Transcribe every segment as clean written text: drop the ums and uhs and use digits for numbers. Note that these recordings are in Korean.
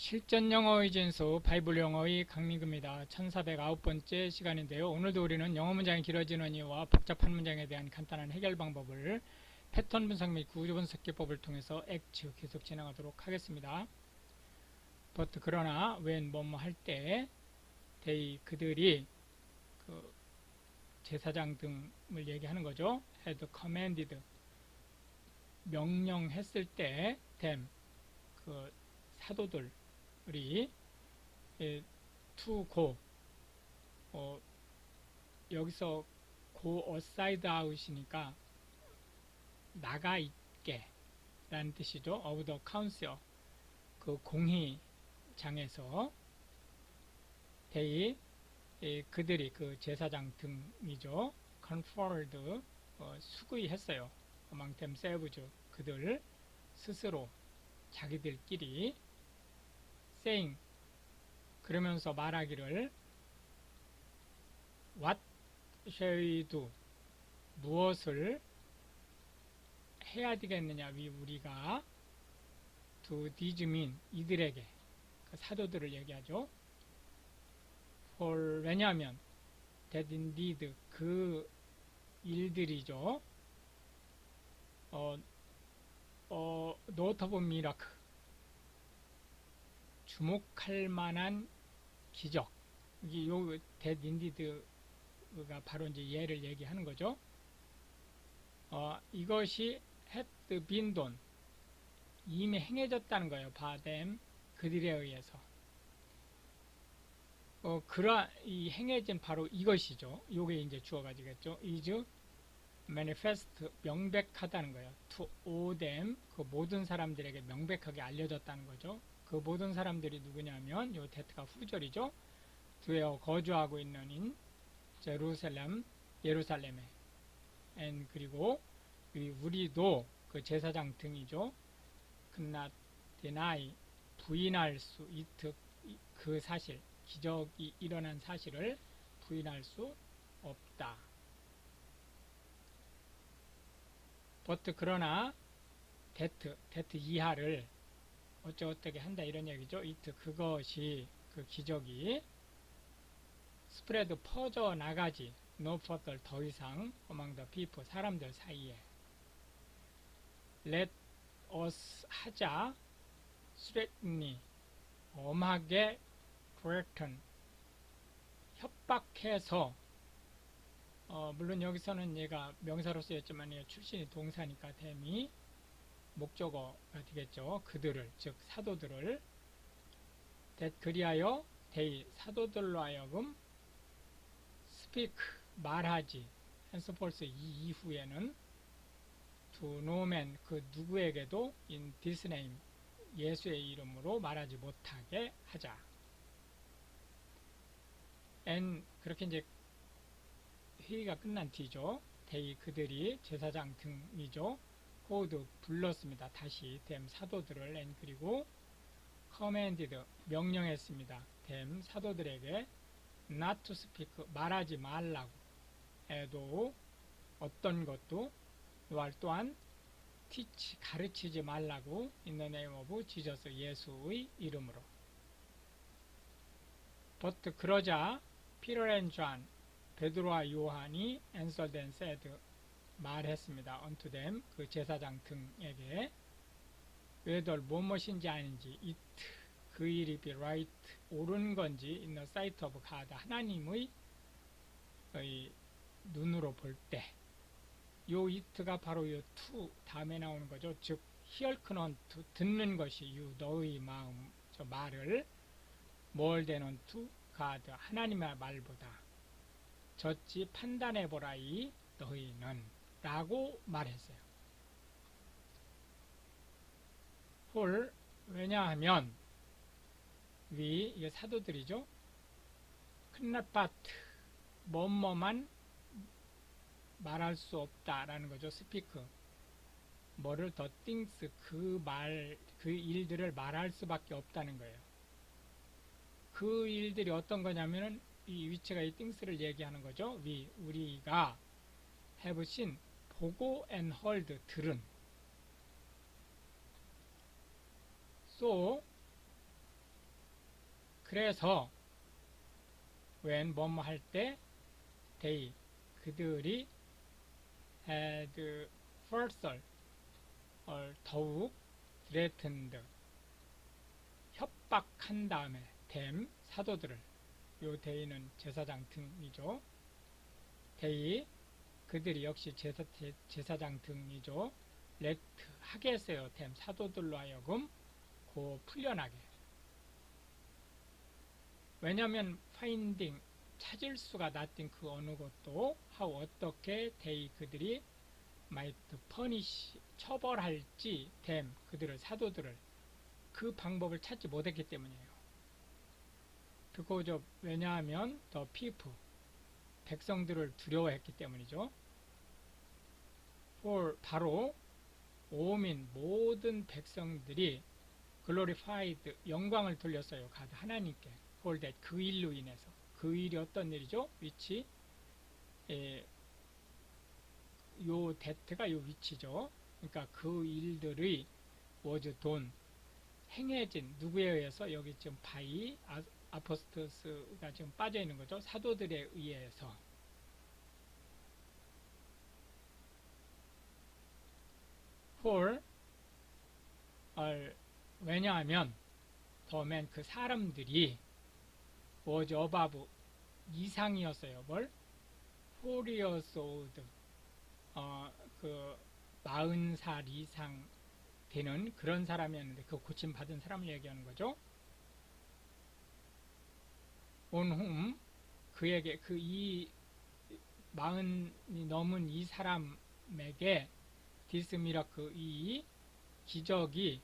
실전 영어의 진수 바이블 영어의 강민구입니다. 1409번째 시간인데요. 오늘도 우리는 영어 문장이 길어지는 이유와 복잡한 문장에 대한 간단한 해결 방법을 패턴 분석 및 구조 분석 기법을 통해서 액츠 계속 진행하도록 하겠습니다. but 그러나 when 뭐뭐 할 때 they 그들이 그 제사장 등을 얘기하는 거죠. had commanded 명령했을 때 them 그 사도들 우리 to go 여기서 go aside out이니까 나가 있게 라는 뜻이죠. of the council 그 공의장에서 they 그들이 그 제사장 등이죠. conferred 수구했어요. among themselves 그들 스스로 자기들끼리 saying 그러면서 말하기를 what shall we do 무엇을 해야 되겠느냐 우리가 to these men 이들에게 그 사도들을 얘기하죠. for 왜냐하면 that indeed 그 일들이죠. notable miracle 주목할 만한 기적. 요 that indeed가 바로 이제 얘를 얘기하는 거죠. 이것이 had been done 이미 행해졌다는 거예요. by them 그들에 의해서. 이 행해진 바로 이것이죠. 요게 이제 주어가 되겠죠. is manifest 명백하다는 거예요. to all them 그 모든 사람들에게 명백하게 알려졌다는 거죠. 그 모든 사람들이 누구냐면 요 that가 후절이죠. 두에 거주하고 있는 인 예루살렘에 and 그리고 우리도 그 제사장 등이죠. 그나 deny 부인할 수 it 그 사실 기적이 일어난 사실을 부인할 수 없다. but 그러나 that 이하를 어떻게 한다 이런 얘기죠. it 그것이 그 기적이 spread 퍼져 나가지 no further 더 이상 among the people 사람들 사이에 let us 하자 threateningly 엄하게 threaten 협박해서 물론 여기서는 얘가 명사로 쓰였지만 출신이 동사니까 댐이 목적어가 되겠죠. 그들을 즉 사도들을 that 그리하여 they 사도들로 하여금 speak 말하지 henceforth 이 이후에는 to no man 그 누구에게도 in this name 예수의 이름으로 말하지 못하게 하자. and 그렇게 이제 회의가 끝난 뒤죠. they 그들이 제사장 등이죠. called 불렀습니다. 다시 them 사도들을 and 그리고 commanded 명령했습니다. them 사도들에게 not to speak 말하지 말라고 해도 어떤 것도 또한 teach 가르치지 말라고 in the name of Jesus 예수의 이름으로. but 그러자 Peter and John 베드로와 요한이 answered and said 말했습니다. unto them 그 제사장 등에게 whether 무엇인지 아닌지 it 그 일이 be right 옳은 건지 in the sight of God 하나님의 눈으로 볼 때 요 it가 바로 요 to 다음에 나오는 거죠. 즉 hearken to 듣는 것이 you 너의 마음 저 말을 more than unto God 하나님의 말보다 젖지 판단해보라 이 너희는 라고 말했어요. 홀 왜냐하면 이게 사도들이죠. 큰나파트 뭐뭐만 말할 수 없다라는 거죠. 스피크 뭐를 더 things 그 일들을 말할 수밖에 없다는 거예요. 그 일들이 어떤 거냐면은 이 위치가 이 things를 얘기하는 거죠. 우리가 have seen 보고 and heard 들은 so 그래서 when 뭐뭐 할 때 they 그들이 had further 더욱 threatened 협박한 다음에 them 사도들을 요 they는 제사장 등이죠. they 그들이 역시 제사장 등이죠. let 하게 했어요. them 사도들로 하여금 고 풀려나게. 왜냐하면 finding 찾을 수가 nothing 그 어느 것도 how 어떻게 they 그들이 might punish 처벌할지 them 그들을 사도들을 그 방법을 찾지 못했기 때문이에요. because of 왜냐하면 the people 백성들을 두려워했기 때문이죠. for 바로 오민 모든 백성들이 glorified 영광을 돌렸어요. God 하나님께 for that 그 일로 인해서 그 일이 어떤 일이죠? 위치 요 that가 요 위치죠. 그러니까 그 일들의 was done 행해진 누구에 의해서 여기 지금 바이 아포스토스가 지금 빠져 있는 거죠. 사도들에 의해서. for 왜냐하면 더맨 그 사람들이 was above 이상이었어요. 뭘? 40 years old 그 40살 이상 되는 그런 사람이었는데 그 고침 받은 사람을 얘기하는 거죠. on whom 그에게 그 이 40이 넘은 이 사람에게 this miracle 이 기적이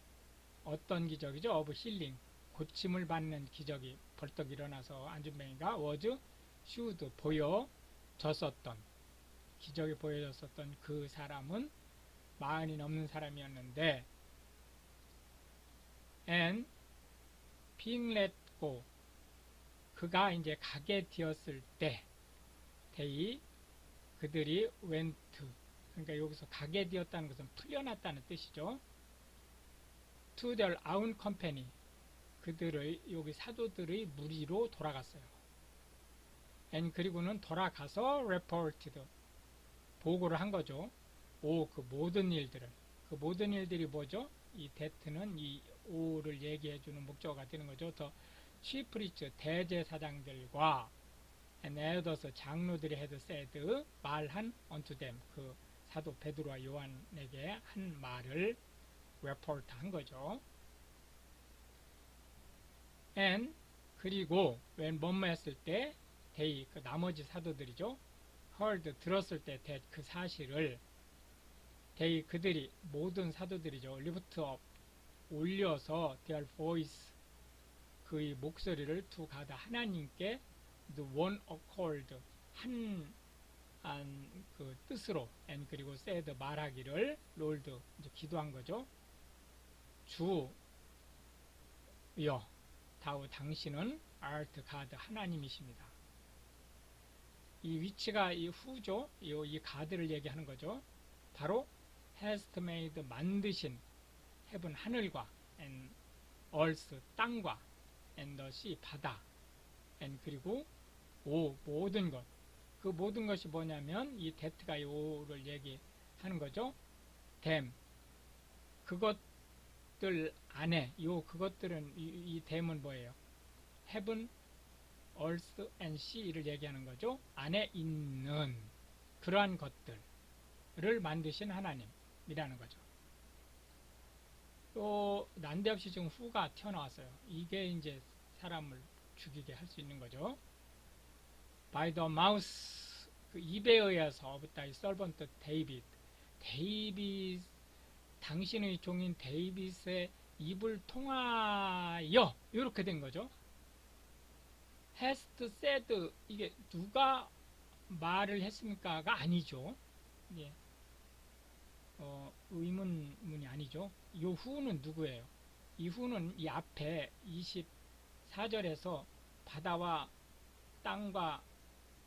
어떤 기적이죠? of healing 고침을 받는 기적이 벌떡 일어나서 안준뱅이가 was shewed 보여졌었던 기적이 보여졌었던 그 사람은 40이 넘는 사람이었는데 and being let go 그가 이제 가게 되었을 때 they 그들이 went 그러니까 여기서 가게 되었다는 것은 풀려났다는 뜻이죠. to their own company 그들의 여기 사도들의 무리로 돌아갔어요. and 그리고는 돌아가서 reported 보고를 한 거죠. 그 모든 일들을 그 모든 일들이 뭐죠? 이 that는 이 오를 얘기해 주는 목적어가 되는 거죠. 더 chief priest 대제사장들과 and elders 장로들이 had said 말한 unto them 그 사도 베드로와 요한에게 한 말을 report 한 거죠. and 그리고 when 뭐뭐 했을 때 they 그 나머지 사도들이죠. heard 들었을 때 that 그 사실을 they 그들이 모든 사도들이죠. lift up 올려서 their voice 그의 목소리를 to God 하나님께 the one accord 그 뜻으로 and 그리고 said 말하기를 Lord 이제 기도한 거죠. 주여 당신은 art God 하나님이십니다. 이 위치가 이 후죠. 이 가드를 얘기하는 거죠. 바로 has made 만드신 heaven 하늘과 and earth 땅과 and the sea 바다 and 그리고 모든 것 그 모든 것이 뭐냐면 이 that가 이 오를 얘기하는 거죠. them 그것들 안에 그것들은 이 them은 뭐예요? heaven, earth and sea를 얘기하는 거죠. 안에 있는 그러한 것들을 만드신 하나님이라는 거죠. 또 난데없이 지금 후가 튀어나왔어요. 이게 이제 사람을 죽이게 할 수 있는 거죠. by the mouth 그 입에 의해서 of thy servant 데이빗 당신의 종인 데이빗의 입을 통하여 이렇게 된 거죠. hast said 이게 누가 말을 했습니까가 아니죠. 예. 의문문이 아니죠. 이 후는 누구예요? 이 후는 이 앞에 24절에서 바다와 땅과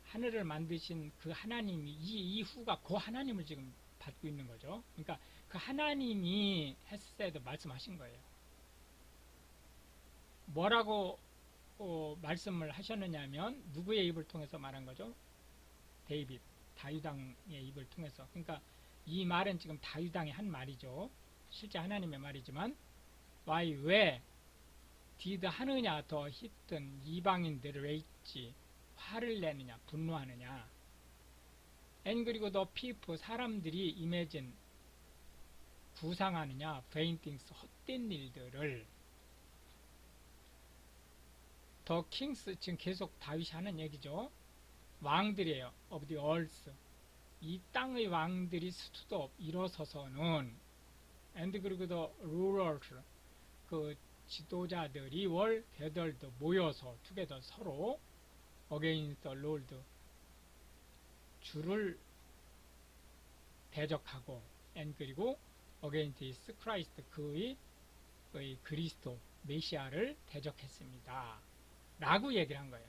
하늘을 만드신 그 하나님이 이 후가 그 하나님을 지금 받고 있는 거죠. 그러니까 그 하나님이 has said 말씀하신 거예요. 뭐라고 말씀을 하셨느냐면 누구의 입을 통해서 말한 거죠? 데이빗, 다윗왕의 입을 통해서. 그러니까 이 말은 지금 다윗왕이 한 말이죠. 실제 하나님의 말이지만 why, 왜 did 하느냐 더 히든 이방인들을 rage 화를 내느냐 분노하느냐 and 그리고 the people 사람들이 imagine 구상하느냐 vain things 헛된 일들을 the kings 지금 계속 다윗이 하는 얘기죠. 왕들이에요. of the earth 이 땅의 왕들이 stood up 일어서서는 and 그리고 the rulers 그 지도자들이 were gathered 모여서 together 서로 against the Lord 주를 대적하고 and 그리고 against his Christ 그의 그리스도 메시아를 대적했습니다. 라고 얘기를 한 거예요.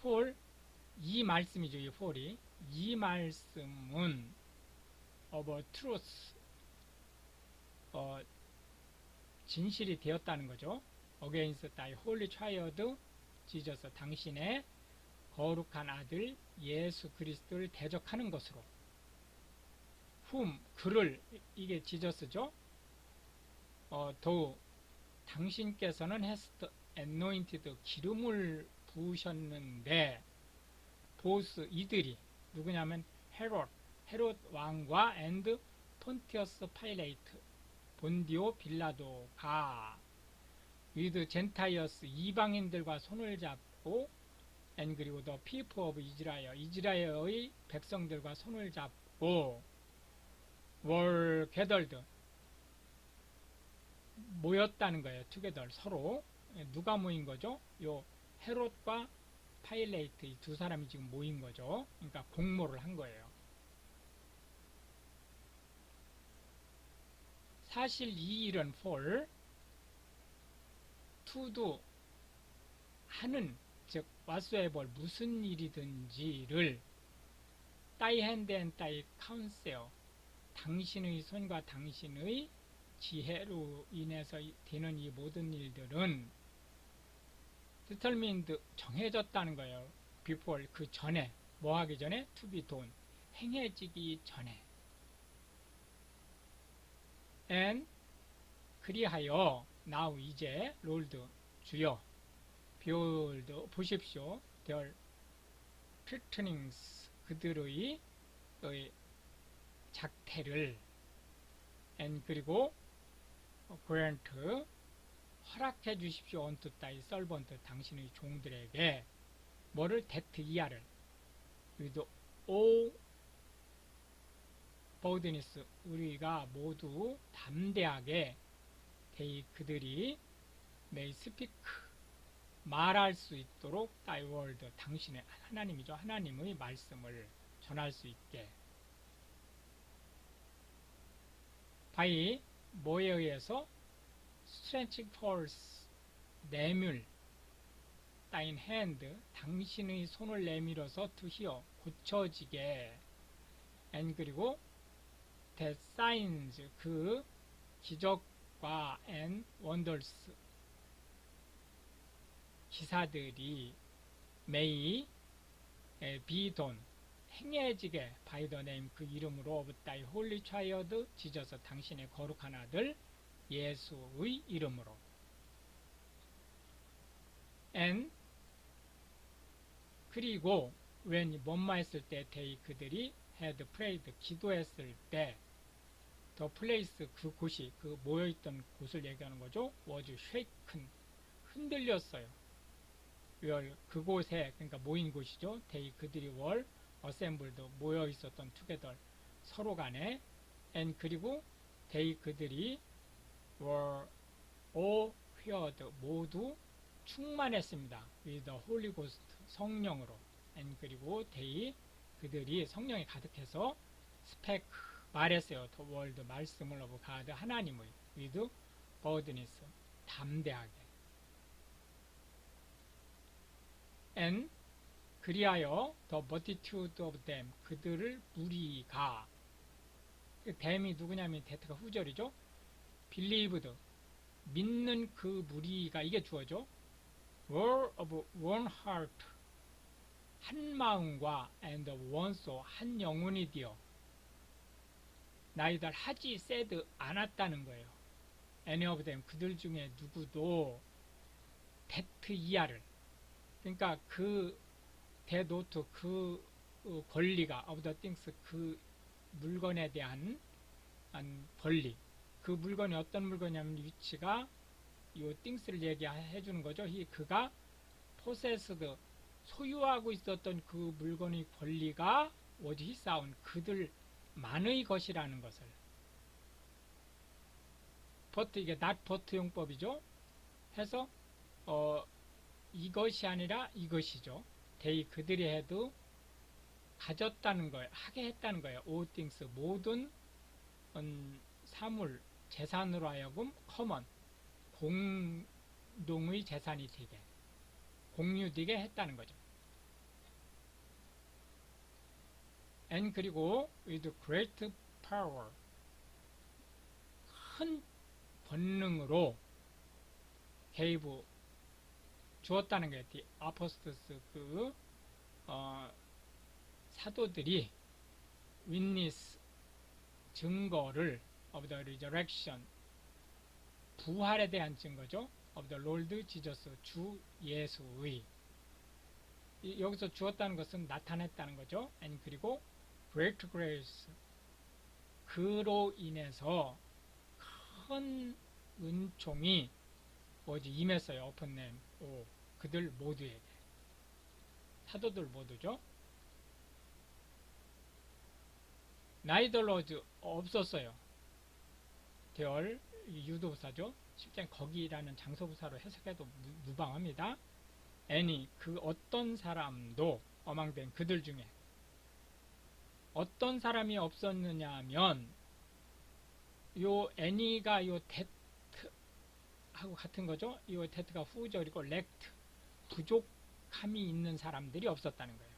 Paul 이 말씀이죠. 이 Paul이 이 말씀은 of truth 진실이 되었다는 거죠. against thy holy child Jesus 당신의 거룩한 아들 예수 그리스도를 대적하는 것으로 whom 그를 이게 지저스죠. 더 당신께서는 hast anointed 기름을 부으셨는데 보스 이들이 누구냐면 헤롯 왕과 and 폰티어스 파일레이트 본디오 빌라도가 with 젠타이어스 이방인들과 손을 잡고 and 그리고 the people of 이스라엘의 백성들과 손을 잡고 were gathered 모였다는 거예요. together 서로 누가 모인 거죠? 요 헤롯과 파일레이트 이 두 사람이 지금 모인 거죠. 그러니까 공모를 한 거예요. 사실 이 일은 for to do 하는 즉 whatsoever 무슨 일이든지를 thy hand and thy counsel 당신의 손과 당신의 지혜로 인해서 되는 이 모든 일들은 determined 정해졌다는 거예요. before 그 전에 뭐 하기 전에 to be done 행해지기 전에 and 그리하여 now 이제 Lord 주여 behold 보십시오 their threatenings 그들의 작태를 and 그리고 grant 허락해 주십시오 unto thy servant 당신의 종들에게 뭐를 that 이하를 with all boldness 우리가 모두 담대하게 they 그들이 may speak 말할 수 있도록 thy word 당신의 하나님이죠. 하나님의 말씀을 전할 수 있게 by 뭐에 의해서 stretching force 내밀 thine hand 당신의 손을 내밀어서 to heal 고쳐지게 and 그리고 the signs 그 기적과 and wonders 기사들이 may be done 행해지게 by the name 그 이름으로 of thy holy child Jesus 당신의 거룩한 아들 예수의 이름으로 and 그리고 when 뭐뭐 했을 때 they 그들이 had prayed 기도했을 때 the place 그곳이 그 모여있던 곳을 얘기하는 거죠. was shaken 흔들렸어요. where 그곳에 그러니까 모인 곳이죠. they 그들이 were assembled 모여 있었던 together 서로 간에 and 그리고 they 그들이 were all filled 모두 충만했습니다. with the Holy Ghost 성령으로 and 그리고 they 그들이 성령이 가득해서 spake 말했어요. the word 말씀을 of God 하나님의 with boldness 담대하게 and 그리하여 the multitude of them 그들을 무리가 them이 누구냐면 대트가 후절이죠. believed 믿는 그 무리가 이게 주어죠. were of one heart 한 마음과 and one soul 한 영혼이 되어 neither 하지 said 않았다는 거예요. any of them 그들 중에 누구도 that 이하를 그러니까 그 대노트 그 권리가 of the things 그 물건에 대한 권리 그 물건이 어떤 물건이냐면 위치가 이 things를 얘기해 주는 거죠. 그가 possessed 소유하고 있었던 그 물건의 권리가 was his own 그들만의 것이라는 것을 but 이게 not but 용법이죠. 해서 이것이 아니라 이것이죠. they 그들이 해도 가졌다는 거예요. 하게 했다는 거예요. all things 모든 사물 재산으로 하여금 common 공동의 재산이 되게 공유되게 했다는 거죠. and 그리고 with great power 큰 권능으로 gave 주었다는 거예요. The apostles 사도들이 witness 증거를 of the resurrection 부활에 대한 증거죠. of the Lord Jesus 주 예수의 여기서 주었다는 것은 나타냈다는 거죠. and 그리고 great grace 그로 인해서 큰 은총이 뭐지 임했어요. upon them 그들 모두에게 사도들 모두죠. neither was 없었어요. 대얼 유도부사죠. 실제 거기라는 장소부사로 해석해도 무방합니다. any 그 어떤 사람도 among them 그들 중에 어떤 사람이 없었느냐 하면 요 any가 요 that하고 같은 거죠. 요 that가 후절이고 lacked 부족함이 있는 사람들이 없었다는 거예요.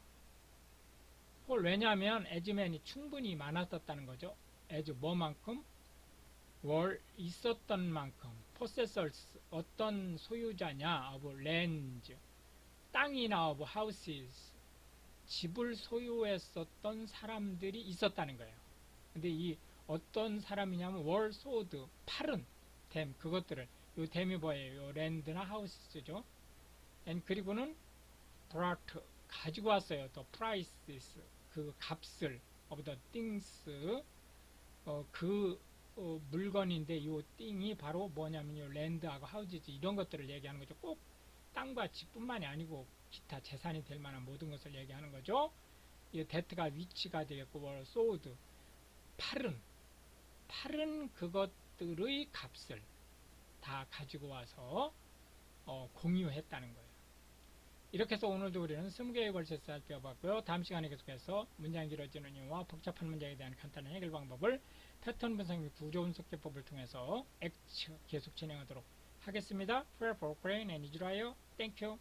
왜냐하면 as만이 충분히 많았었다는 거죠. as 뭐만큼 were 있었던 만큼 possessors 어떤 소유자냐 of lands 땅이나 of houses 집을 소유했었던 사람들이 있었다는 거예요. 근데 이 어떤 사람이냐면 were sold 팔은 them 그것들을 요 them이 뭐예요? 요 land나 house죠. and 그리고는 brought 가지고 왔어요. the prices 그 값을 of the things 물건인데 이 띵이 바로 뭐냐면 요 랜드하고 하우지즈 이런 것들을 얘기하는 거죠. 꼭 땅과 집뿐만이 아니고 기타 재산이 될 만한 모든 것을 얘기하는 거죠. 이 데트가 위치가 되겠고 소드 팔은 그것들의 값을 다 가지고 와서 공유했다는 거예요. 이렇게 해서 오늘도 우리는 20개에 걸쳐서 살펴봤고요. 다음 시간에 계속해서 문장이 길어지는 이유와 복잡한 문장에 대한 간단한 해결 방법을 패턴 분석 및 구조 분석기법을 통해서 계속 진행하도록 하겠습니다. Pray for Ukraine and Israel. Thank you.